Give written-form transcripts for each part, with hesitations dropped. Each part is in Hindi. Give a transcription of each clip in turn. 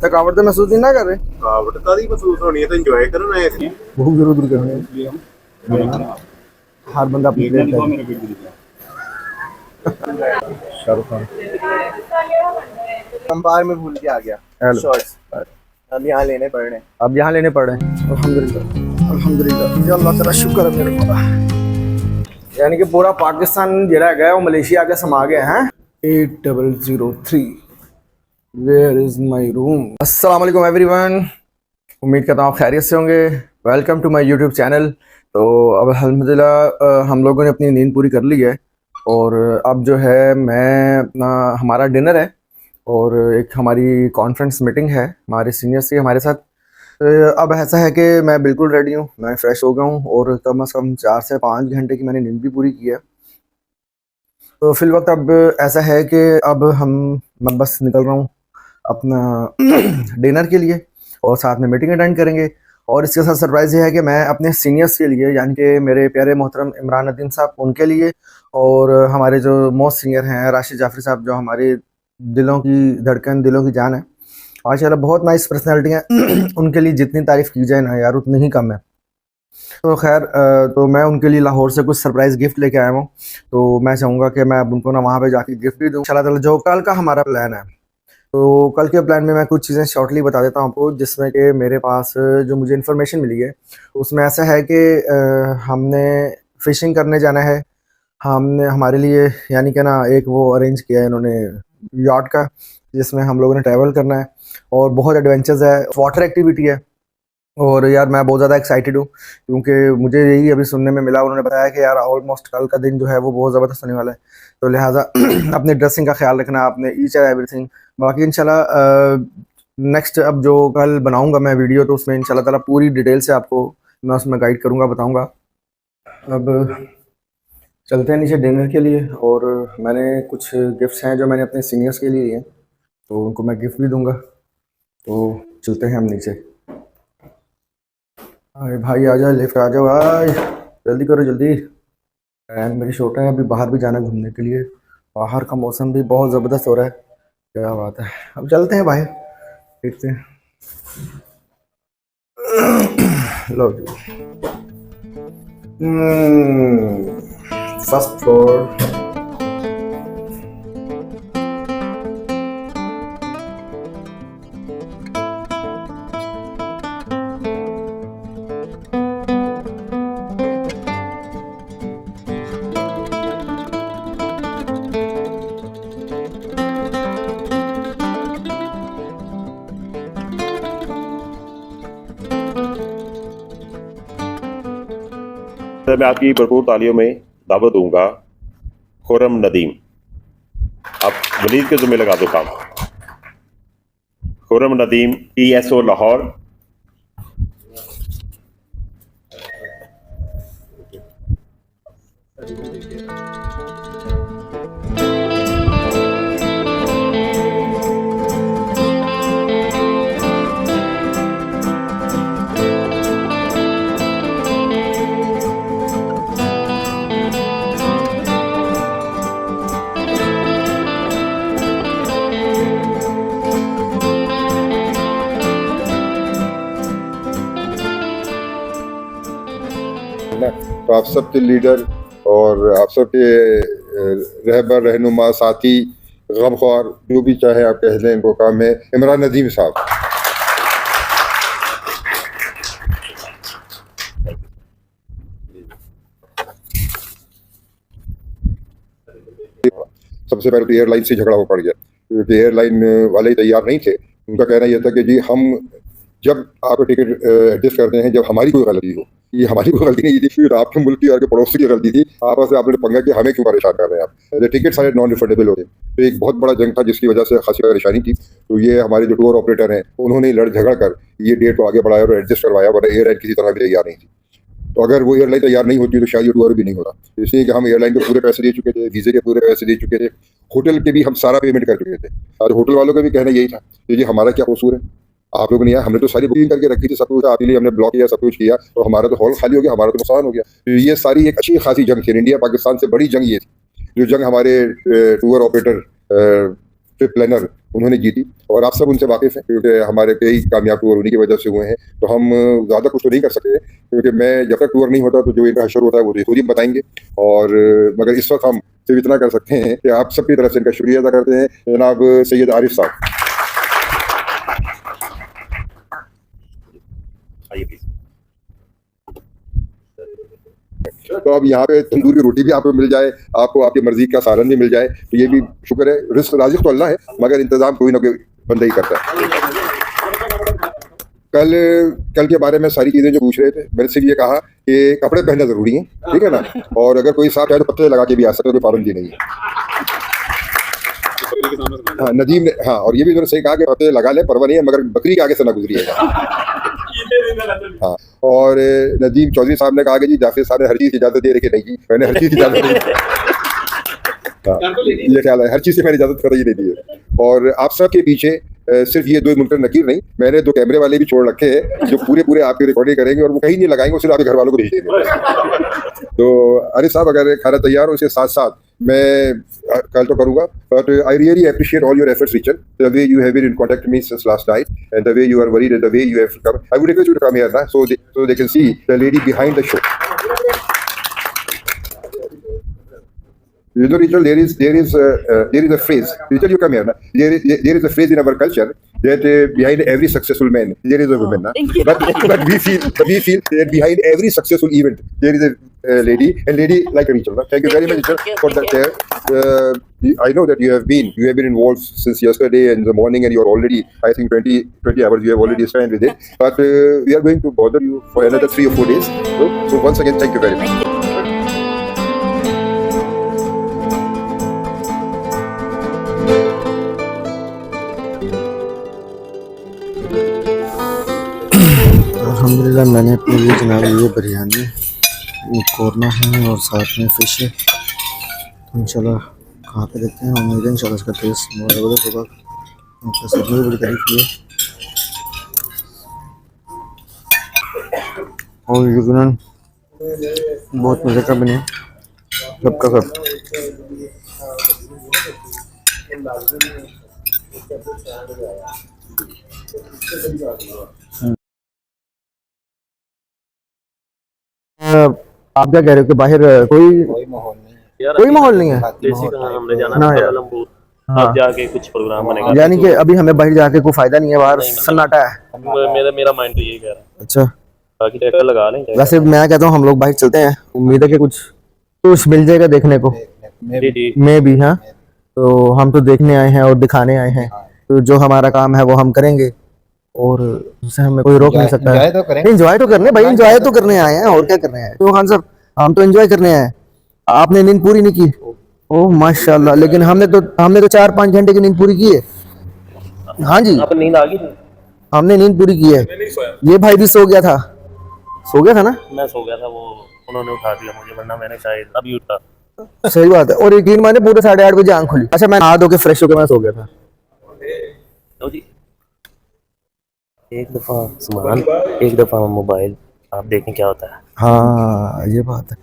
थकावट तो महसूस नहीं ना कर रहे? थकावट कादी महसूस होनी है, तो इंजॉय करना है इसलिए भूख जरूर दूर करनी है, इसलिए हर बंदा अपनी प्लेट है। शाहरुख खान हम बाहर में भूल के आ गया हेलो। शॉर्ट्स, अब यहाँ लेने पड़ रहे हैं। अब यहाँ लेने पड़ रहे हैं। अल्हम्दुलिल्लाह अल्हम्दुलिल्लाह, या अल्लाह तेरा शुक्र है मेरे को। यानी कि पूरा पाकिस्तान जरा गया वो मलेशिया के समा गए हैं। 8003 वेयर इज माई रूम। अस्सलाम वालेकुम एवरीवन, उम्मीद करता हूँ आप खैरियत से होंगे। Welcome to my YouTube channel. तो अब अल्हम्दुलिल्लाह हम लोगों ने अपनी नींद पूरी कर ली है और अब जो है मैं अपना हमारा डिनर है और एक हमारी कॉन्फ्रेंस मीटिंग है हमारे सीनियर्स की हमारे साथ। अब ऐसा है कि मैं बिल्कुल रेडी हूँ, मैं फ़्रेश हो गया हूँ और कम से कम 4 से 5 घंटे की मैंने नींद भी पूरी की है। तो फिल वक्त अब ऐसा है कि अब मैं बस निकल रहा हूँ अपना डिनर के लिए और साथ में मीटिंग अटेंड करेंगे। और इसके साथ सरप्राइज़ ये है कि मैं अपने सीनियर्स के लिए, यानी कि मेरे प्यारे मोहतरम इमरान नदीम साहब, उनके लिए और हमारे जो मोस्ट सीनियर हैं राशिद जाफरी साहब, जो हमारे दिलों की धड़कन, दिलों की जान है, माशाल्लाह बहुत नाइस पर्सनैलिटी हैं। उनके लिए जितनी तारीफ़ की जाए ना यार उतनी ही कम है। तो खैर तो मैं उनके लिए लाहौर से कुछ सरप्राइज़ गिफ्ट लेके आया हूँ, तो मैं चाहूँगा कि मैं अब उनको ना वहाँ पे जाके गिफ्ट भी दूँ इंशाल्लाह ताला। जो कल का हमारा प्लान है, तो कल के प्लान में मैं कुछ चीज़ें शॉर्टली बता देता हूँ आपको, जिसमें कि मेरे पास जो मुझे इन्फॉर्मेशन मिली है उसमें ऐसा है कि हमने फ़िशिंग करने जाना है। हमने हमारे लिए यानी कि ना एक वो अरेंज किया है इन्होंने याट का, जिसमें हम लोगों ने ट्रैवल करना है और बहुत एडवेंचर्स है, वाटर एक्टिविटी है। और यार मैं बहुत ज़्यादा एक्साइटेड हूँ क्योंकि मुझे यही अभी सुनने में मिला, उन्होंने बताया कि यार ऑलमोस्ट कल का दिन जो है वो बहुत ज़बरदस्त होने वाला है। तो लिहाजा अपने ड्रेसिंग का ख्याल रखना, अपने ईच एंड एवरीथिंग। बाकी इंशाल्लाह नेक्स्ट अब जो कल बनाऊँगा मैं वीडियो, तो उसमें इंशाल्लाह ताला पूरी डिटेल से आपको मैं उसमें गाइड करूँगा, बताऊँगा। अब चलते हैं नीचे डिनर के लिए और मैंने कुछ गिफ्ट्स हैं जो मैंने अपने सीनियर्स के लिए लिए हैं, तो उनको मैं गिफ्ट भी दूंगा। तो चलते हैं हम नीचे। अरे भाई आ जाओ, लिफ्ट आ जाओ भाई, जल्दी करो जल्दी। टाइम मेरी छोटा है, अभी बाहर भी जाना है घूमने के लिए। बाहर का मौसम भी बहुत ज़बरदस्त हो रहा है, क्या बात है। अब चलते हैं भाई, देखते हैं। लो जी, फर्स्ट फ्लोर। मैं आपकी भरपूर तालियों में दावत दूंगा खुर्रम नदीम। आप वलीद के जुम्मे लगा दो काम। खुर्रम नदीम PSO लाहौर। तो आप सबके लीडर और आप सबके रहबर, रहनुमा, साथी, गमख्वार, जो भी चाहे आप कह लें, इनको काम है इमरान नदीम साहब। सबसे पहले तो एयरलाइन से झगड़ा हो पड़ गया क्योंकि एयरलाइन वाले तैयार नहीं थे। उनका कहना यह था कि जी हम जब आप टिकट एडजस्ट करते हैं जब हमारी कोई गलती हो। ये हमारी कोई गलती नहीं थी, फिर आपके मुल्क की और के पड़ोसी की गलती थी। आपस में आपने पंगा कि हमें क्यों परेशान कर रहे हैं आप। टिकट सारे नॉन रिफंडेबल हो गए, तो एक बहुत बड़ा जंग था जिसकी वजह से खासी परेशानी थी। तो ये हमारे जो टूर ऑपरेटर हैं उन्होंने लड़ झगड़ कर ये डेट को आगे बढ़ाया और एडजस्ट करवाया, वरना एयरलाइन किसी तरह भी तैयार नहीं थी। तो अगर वो एयरलाइन तैयार नहीं होती तो शायद ये टूर भी नहीं होता। इसलिए कि हम एयरलाइन के पूरे पैसे दे चुके थे, वीज़े के पूरे पैसे दे चुके थे, होटल के भी हम सारा पेमेंट कर चुके थे। और होटल वालों का भी कहना यही था कि जी हमारा क्या कसूर है, आप लोगों ने यार, हमने तो सारी बुकिंग करके रखी थी, सब कुछ आपके लिए हमने ब्लॉक किया, सब कुछ किया, तो हमारा तो हॉल खाली हो गया, हमारा तो नुकसान हो गया। तो ये सारी एक अच्छी खासी जंग थी, इंडिया पाकिस्तान से बड़ी जंग ये थी, जो जंग हमारे टूर ऑपरेटर ट्रिप प्लानर उन्होंने जीती, और आप सब उनसे वाकिफ हैं क्योंकि हमारे कई कामयाब टूर उन्हीं की वजह से हुए हैं। तो हम ज़्यादा कुछ तो नहीं कर सकते क्योंकि मैं जब तक टूर नहीं होता तो जो इनका हशर होता है वो खुद ही बताएंगे। और मगर इस वक्त हम सिर्फ इतना कर सकते हैं कि आप सबकी तरफ से इनका शुक्रिया अदा करते हैं। जनाब सैयद आरिफ साहब, आइए प्लीज। तो अब यहाँ पे तंदूरी रोटी भी आपको मिल जाए, आपको आपकी मर्जी का सालन भी मिल जाए, तो ये भी शुक्र है। रिस्क राजिक तो अल्लाह है, मगर इंतजाम कोई ना कोई बंदा ही करता है। कल के बारे में सारी चीज़ें जो पूछ रहे थे, मैंने सिर्फ ये कहा कि कपड़े पहनना ज़रूरी है, ठीक है ना, और अगर कोई साथ है तो पत्ते लगा के भी आ सकते, कोई पाबंदी नहीं है। हाँ, नदीम ने, हाँ, और ये भी उन्होंने सही कहा कि पत्ते लगा ले, परवाह नहीं है, मगर बकरी के आगे से ना गुजरिएगा। हाँ, और नदीम चौधरी साहब ने कहा कि जी जाफिर साहब ने हर चीज़ की इजाज़त दे रखी, नहीं मैंने हर चीज़ की इजाज़त नहीं दी। हाँ, ये ख्याल है, हर चीज़ से मैंने इजाज़त कतई नहीं दी है। और आप सब के पीछे सिर्फ ये 2 मुनकर नकीर नहीं, मैंने 2 कैमरे वाले भी छोड़ रखे हैं जो पूरे आपकी रिकॉर्डिंग करेंगे, और वो कहीं नहीं लगाएंगे, वो सिर्फ आपके घर वालों को भेज देंगे। तो आरिफ साहब अगर खाना तैयार हो, उसके साथ साथ मैं कल तो करूँगा, but I really appreciate all your efforts Richard, the way you have been in contact with me since last night and the way you are worried and the way you have come. I would request you to come here ना, so they can see the lady behind the show. You know, Rachel, there is a phrase. Rachel, you come here. Na? There is a phrase in our culture that behind every successful man there is a woman. Na? But we feel that behind every successful event there is a lady, and lady like Rachel. Na? Thank you very much, Rachel, for that. I know that you have been involved since yesterday and in the morning, and you are already, I think, 20 hours you have already spent with it. But we are going to bother you for another 3 or 4 days. So once again, thank you very much. अल्हम्दुलिल्लाह मैंने अपने लिए जनाब ये बिरयानी, ये कौरमा है और साथ में फ़िश है। तो इंशाल्लाह खा के देखते हैं, उम्मीद है इंशाल्लाह इसका टेस्ट बहुत ज़बरदस्त होगा। उनका सबने बड़ी तारीफ की है और यकीनन बहुत मज़े का बने सबका सब। आप क्या कह रहे हो कि बाहर कोई माहौल नहीं है? हमने जाना ना था यार। लंबू, हाँ। अब जाके कुछ प्रोग्राम बनेगा। यानी कि अभी हमें बाहर जाके कोई फायदा नहीं है, बाहर नहीं, सन्नाटा है। मेरा माइंड तो यही कह रहा है। अच्छा, बाकी चक्कर लगा लेंगे। वैसे मैं कहता हूँ हम लोग बाहर चलते हैं, उम्मीद है कि कुछ मिल जाएगा देखने को। जी जी, मैं भी, हाँ, तो हम तो देखने आए हैं और दिखाने आए हैं, तो जो हमारा काम है वो हम करेंगे और उससे हमें कोई रोक नहीं सकता है। एंजॉय तो करने भाई, एंजॉय तो करने आए हैं, और क्या करने आए हैं। तो खान साहब हम तो एंजॉय करने आए हैं। आपने नींद पूरी नहीं की? ओह माशाल्लाह, लेकिन हमने तो 4-5 घंटे की नींद पूरी की है। हाँ जी, आपको नींद आ गई थी? हमने नींद पूरी की है। ये भाई भी सो गया था ना? मैं सो गया था, वो उन्होंने उठा दिया मुझे, वरना मैंने शायद अभी उठा। सही बात है। और यकीन माने पूरे 8:30 बजे आंख खुली। अच्छा, मैं नहा धो के फ्रेश होकर मैं सो गया था। तो जी एक दफा सामान, एक दफा मोबाइल, आप देखें क्या होता है। हाँ ये बात है।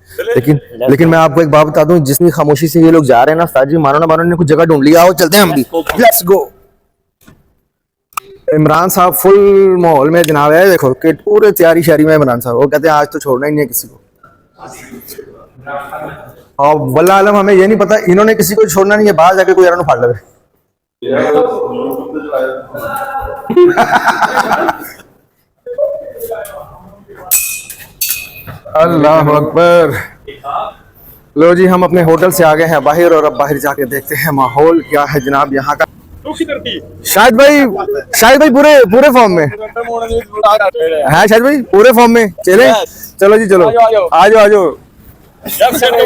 लेकिन मैं आपको एक बात बता दूं, जितनी खामोशी से ये लोग जा रहे हैं ना, उस्ताद जी मानो ना मानो ने कुछ जगह ढूंढ लिया। आओ चलते हैं हम भी, लेट्स गो। इमरान साहब फुल माहौल में जनाब है, देखो कि पूरे तैयारी शारी में इमरान साहब, वो कहते हैं आज तो छोड़ना ही नहीं है किसी को। और वल्लाह आलम हमें ये नहीं पता इन्होंने किसी को छोड़ना नहीं है, बाहर जाके कोई यार फाड़ लगे। अल्लाह अकबर। लो जी, हम अपने होटल से आ गए हैं बाहर, और अब बाहर जाके देखते हैं माहौल क्या है जनाब यहाँ का। शाहिद भाई पूरे फॉर्म में है। शाहिद भाई पूरे फॉर्म में चले। चलो जी चलो, आ जाओ।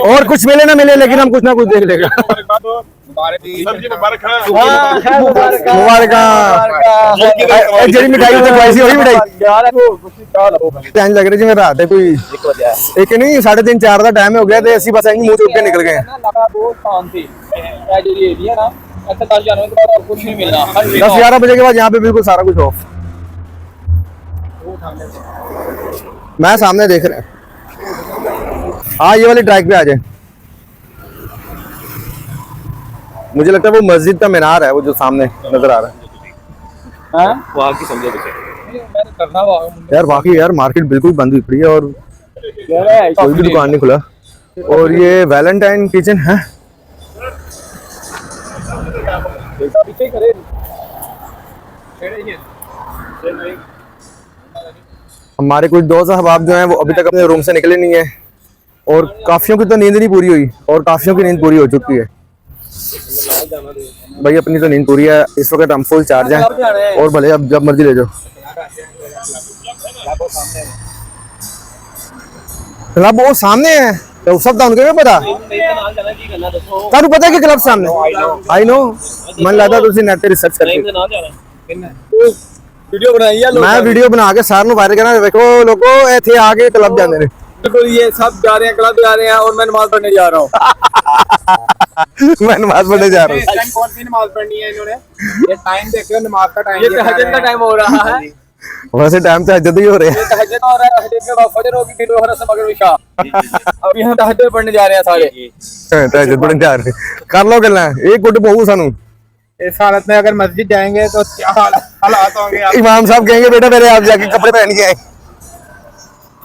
और कुछ मिले ना मिले, लेकिन हम कुछ ना कुछ देख लेगा। मुबारक। जड़ी मिठाई वही मिठाई लग रही जी। मेरा रात है कोई एक नहीं 3:30-4 का टाइम हो गया थे, ऐसी बस आएंगे मुंह चुप के निकल गए। 10-11 बजे के बाद यहाँ पे बिल्कुल सारा कुछ ऑफ। मैं सामने देख रहे हैं। हाँ, ये वाली ट्रैक पे आ जाए। मुझे लगता है वो मस्जिद का मीनार है, वो जो सामने नजर आ रहा है। वहाँ की समझो यार वाकई यार मार्केट बिल्कुल बंद हुई पड़ी है और कोई भी दुकान नहीं खुला। और ये वैलेंटाइन किचन है। हमारे कुछ दोस्त अहबाब जो हैं वो अभी तक अपने रूम से निकले नहीं है और काफियों की तो नींद नहीं पूरी हुई और काफियों की नींद पूरी हो चुकी है। भाई अपनी तो नींद पूरी है, इस वक्त हम फुल चार्ज हैं और भले अब जब मर्जी ले जाओ। क्लब वो सामने है तो सब तो उनके पता तारू पता है कि क्लब सामने आई नो मन लगता तुसी नेट पे रिसर्च करके वीडियो बनाई है मैं वीडियो बना के सारे वायरल करना देखो लोगो इथे आके क्लब जांदे ने बिल्कुल ये सब जा रहे हैं क्लब जा रहे हैं और मैं नमाज पढ़ने जा रहा हूँ। मैं नमाज पढ़ने जा रहा हूँ। इस टाइम कौन सी नमाज पढ़नी है इन्होंने? ये टाइम देखो नमाज का टाइम, ये तहज्जुद का टाइम हो रहा है। वैसे टाइम तो तहज्जुद ही हो रहे हैं। ये तहज्जुद हो रहा है, तहज्जुद के बाद फजर होगी, फिर जोहर असर मगरिब इशा। अभी हम तहज्जुद पढ़ने जा रहे हैं सारे। तहज्जुद पढ़ने जा रहे हैं। कर लो गल्ला एक गुट बहु सानू इस हालत में अगर मस्जिद जाएंगे तो क्या हालात होंगे? इमाम साहब कहेंगे बेटा मेरे आप जाके कपड़े पहन के आए।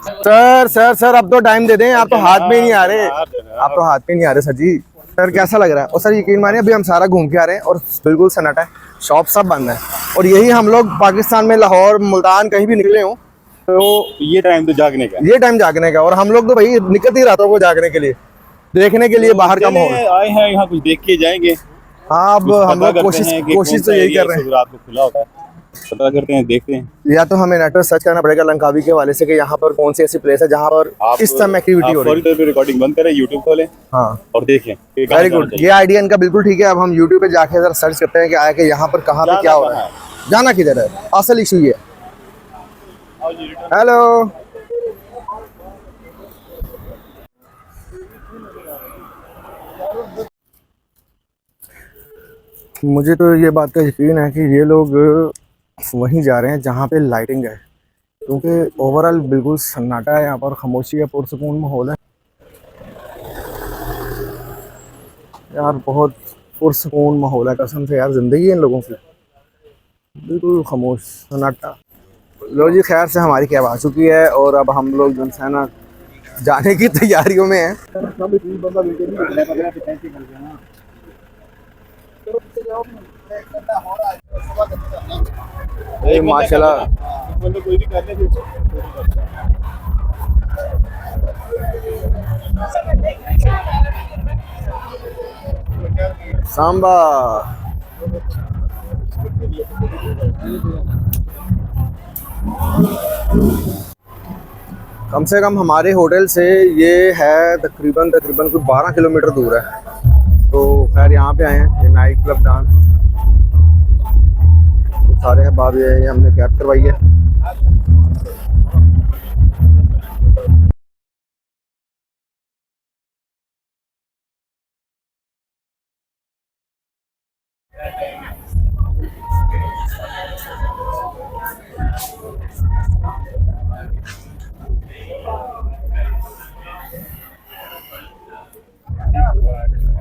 सर सर सर अब तो टाइम दे दें, आप तो हाथ में ही नहीं आ रहे, आप तो हाथ में नहीं आ रहे सर जी। सर कैसा लग रहा है? और सर यकीन मानिए अभी हम सारा घूम के आ रहे हैं और बिल्कुल सन्नाटा है, शॉप सब बंद है। और यही हम लोग पाकिस्तान में लाहौर मुल्तान कहीं भी निकले हों तो ये टाइम तो जागने का, ये टाइम जागने का। और हम लोग तो भाई निकलते ही रातों को जागने के लिए, देखने के लिए बाहर का माहौल। आए हैं यहाँ कुछ देख के जाएंगे। हाँ अब हम लोग कोशिश तो यही कर रहे हैं, रात को खुला होता है, पता करते हैं, देखते हैं। या तो हमें नेट पर सर्च करना पड़ेगा लंकावी के हवाले से कि यहाँ पर कौन सी ऐसी प्लेस है जहाँ पर इस समय एक्टिविटी हो रही है। पे रिकॉर्डिंग बंद करें, यूट्यूब खोलें हाँ और देखें। वेरी गुड, ये आइडिया इनका बिल्कुल ठीक है। अब हम यूट्यूब पे जाके जरा सर्च करते हैं कि आया कि यहाँ पर कहाँ पे क्या हो रहा है, जाना किधर है, असल इशू ये है। हेलो मुझे तो ये बात का यकीन है कि ये लोग वहीं जा रहे हैं जहाँ पे लाइटिंग है, क्योंकि ओवरऑल बिल्कुल सन्नाटा है यहाँ पर, खामोशी है, पुरसुकून माहौल है यार, बहुत पुरसुकून माहौल है कसम से यार। ज़िंदगी है इन लोगों की बिल्कुल खामोश सन्नाटा। लो जी खैर से हमारी कैब आ चुकी है और अब हम लोग जो है ना जाने की तैयारियों में हैं। माशाल्लाह सांबा कम से कम हमारे होटल से ये है तकरीबन कोई 12 किलोमीटर दूर है। तो खैर यहाँ पे आए हैं, ये नाइट क्लब डांस सारे अहबाब ये हमने कैब करवाई है।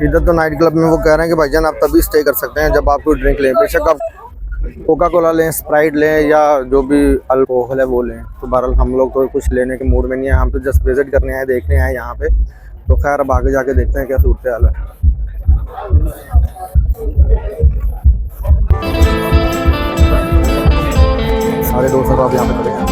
इधर तो नाइट क्लब में वो कह रहे हैं कि भाईजान आप तभी स्टे कर सकते हैं जब आप कोई ड्रिंक लें, बेशक आप कोका कोला लें, स्प्राइट लें या जो भी अल्कोहल है वो लें। तो बहरहाल हम लोग तो कुछ लेने के मूड में नहीं है, हम तो जस्ट विजिट करने आए, देखने आए यहाँ पे। तो खैर अब आगे जाके देखते हैं क्या सूरत हाल है। सारे दोस्त अब यहाँ पे खड़े हैं।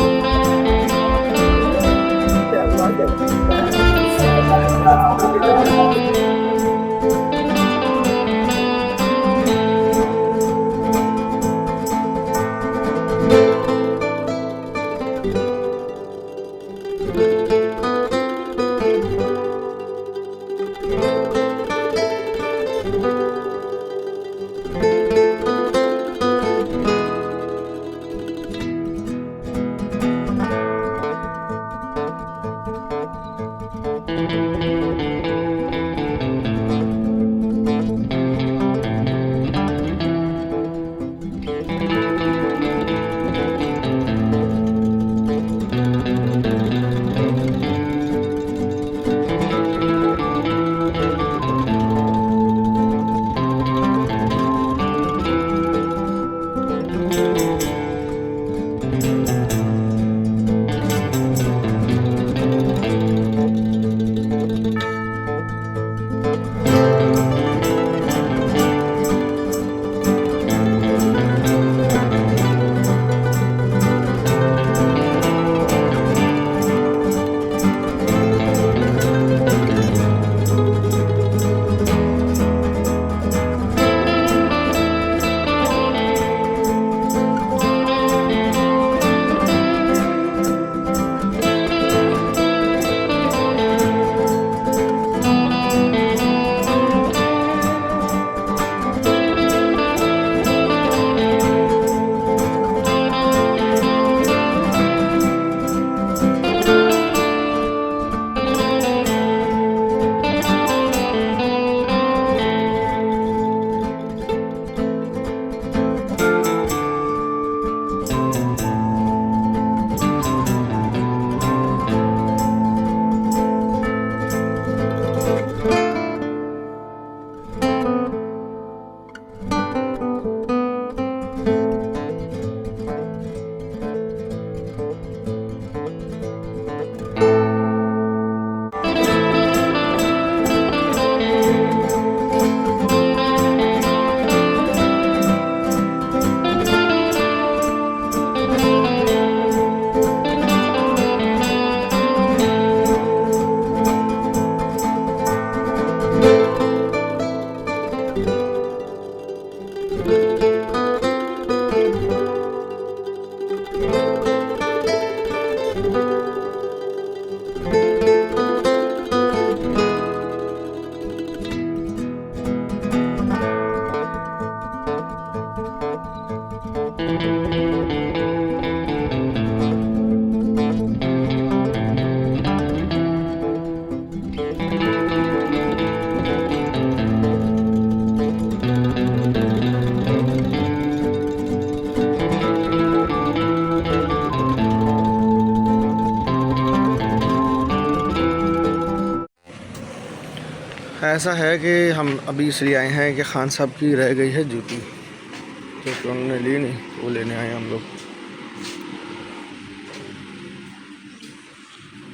ऐसा है कि हम अभी इसलिए आए हैं कि खान साहब की रह गई है जूती, तो उन्होंने ली नहीं, वो लेने आए हम लोग।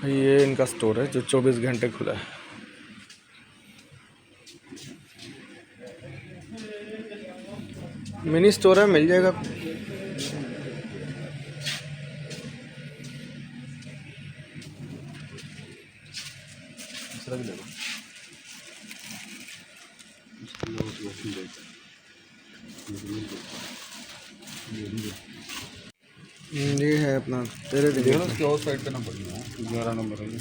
ये इनका स्टोर है जो 24 घंटे खुला है। मिनी स्टोर है, मिल जाएगा। ये है अपना तेरे दिन उसके और साइड का नंबर 11 नंबर है ये।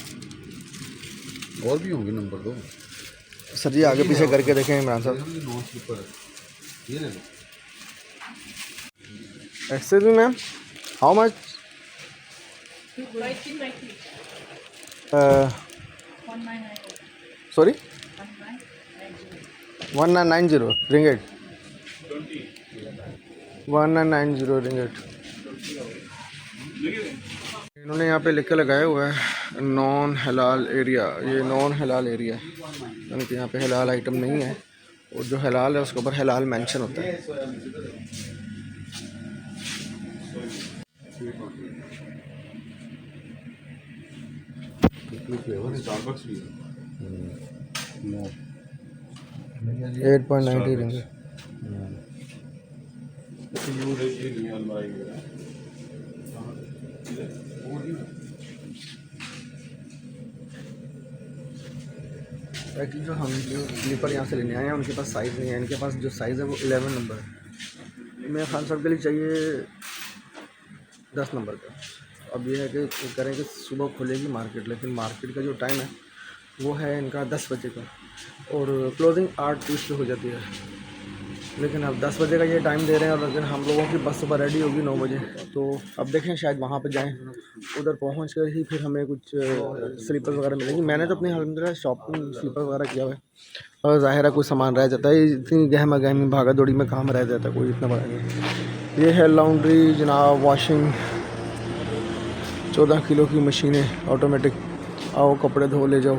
और भी होंगे नंबर दो। सर जी आगे पीछे करके देखें इमरान साहब। नॉन स्लीपर है, ये ले लो। Excuse me ma'am, how much? 1990. Sorry 1990 ringgit, 1990 ringgit. इन्होंने यहाँ पे लिख के लगाया हुआ है नॉन हलाल एरिया। ये नॉन हलाल एरिया है, यानी कि यहाँ पे हलाल आइटम नहीं है, और जो हलाल है उसके ऊपर हलाल मेंशन होता है। स्टारबक्स भी है। 8.90 रिंगेट। एक्चुअली जो हम जो स्लीपर यहाँ से लेने आए हैं उनके पास साइज़ नहीं है, इनके पास जो साइज़ है वो 11 नंबर है। मेरे खान साहब के लिए चाहिए 10 नंबर का। अब ये है कि वो करें कि सुबह खुलेगी मार्केट, लेकिन मार्केट का जो टाइम है वो है इनका 10 बजे का, और क्लोजिंग 8:30 पे हो जाती है। लेकिन अब 10 बजे का ये टाइम दे रहे हैं, और लेकिन हम लोगों की बस सुबह रेडी होगी 9 बजे। तो अब देखें शायद वहाँ पे जाएं, उधर पहुँच कर ही फिर हमें कुछ स्लीपर वगैरह मिलेंगी। मैंने तो अपनी अल्हम्दुलिल्लाह शॉपिंग स्लीपर वगैरह किया हुआ है, और ज़ाहिर है कोई सामान रह जाता है, इतनी गहमा गहमी भागा दौड़ी में काम रह जाता है, कोई इतना बड़ा नहीं। ये है लॉन्ड्री जनाब, वॉशिंग, 14 किलो की मशीनें ऑटोमेटिक। आओ कपड़े धो ले जाओ।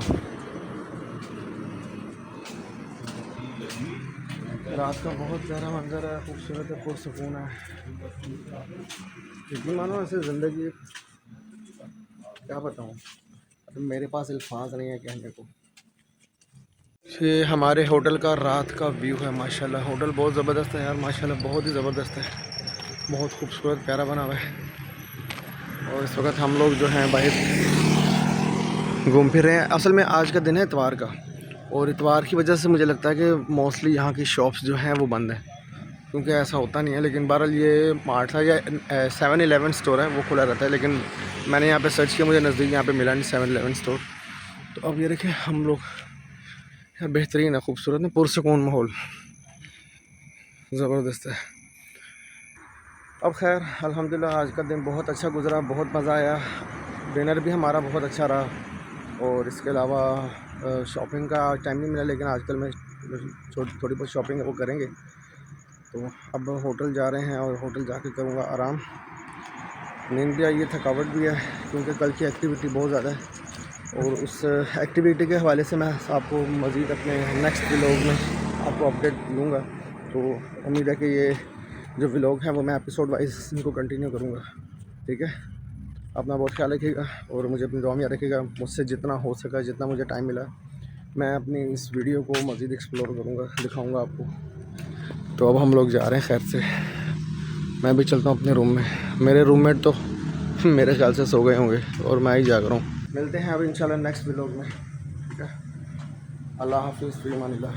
रात का बहुत प्यारा मंजर है, खूबसूरत है, पुरसकून है। यकीन मानो ऐसे ज़िंदगी क्या बताऊँ, अभी मेरे पास अल्फाज नहीं है कहने को। ये हमारे होटल का रात का व्यू है माशाल्लाह। होटल बहुत ज़बरदस्त है यार, माशाल्लाह बहुत ही ज़बरदस्त है, बहुत खूबसूरत प्यारा बना हुआ है। और इस वक्त हम लोग जो हैं बाहर घूम फिर रहे हैं। असल में आज का दिन है इतवार का, और इतवार की वजह से मुझे लगता है कि मोस्टली यहाँ की शॉप्स जो हैं वो बंद हैं, क्योंकि ऐसा होता नहीं है। लेकिन बहरहाल ये मार्ट था या 7-11 स्टोर है वो खुला रहता है, लेकिन मैंने यहाँ पे सर्च किया, मुझे नज़दीक यहाँ पे मिला नहीं 7-11 स्टोर। तो अब ये देखें हम लोग यार, बेहतरीन है, खूबसूरत है, पुरसकून माहौल, ज़बरदस्त है। अब खैर अल्हम्दुलिल्लाह आज का दिन बहुत अच्छा गुज़रा, बहुत मज़ा आया। डिनर भी हमारा बहुत अच्छा रहा, और इसके अलावा शॉपिंग का टाइम नहीं मिला, लेकिन आजकल मैं थोड़ी बहुत शॉपिंग वो करेंगे। तो अब होटल जा रहे हैं, और होटल जाके करूँगा आराम। नींद भी आई है, थकावट भी है, क्योंकि कल की एक्टिविटी बहुत ज़्यादा है, और उस एक्टिविटी के हवाले से मैं आपको मज़ीद अपने नेक्स्ट व्लॉग में आपको अपडेट दूँगा। तो उम्मीद है कि ये जो व्लॉग हैं वो मैं एपिसोड वाइज इनको कंटिन्यू करूँगा। ठीक है, अपना बहुत ख्याल रखिएगा, और मुझे अपनी दुआ में याद रखिएगा। मुझसे जितना हो सका, जितना मुझे टाइम मिला, मैं अपनी इस वीडियो को मज़ीद एक्सप्लोर करूँगा, दिखाऊँगा आपको। तो अब हम लोग जा रहे हैं खैर से, मैं भी चलता हूँ अपने रूम में। मेरे रूममेट तो मेरे ख्याल से सो गए होंगे, और मैं ही जाग रहा हूँ। मिलते हैं अब इंशाल्लाह नेक्स्ट व्लॉग में। ठीक है, अल्लाह हाफिज़, फी अमानिल्लाह।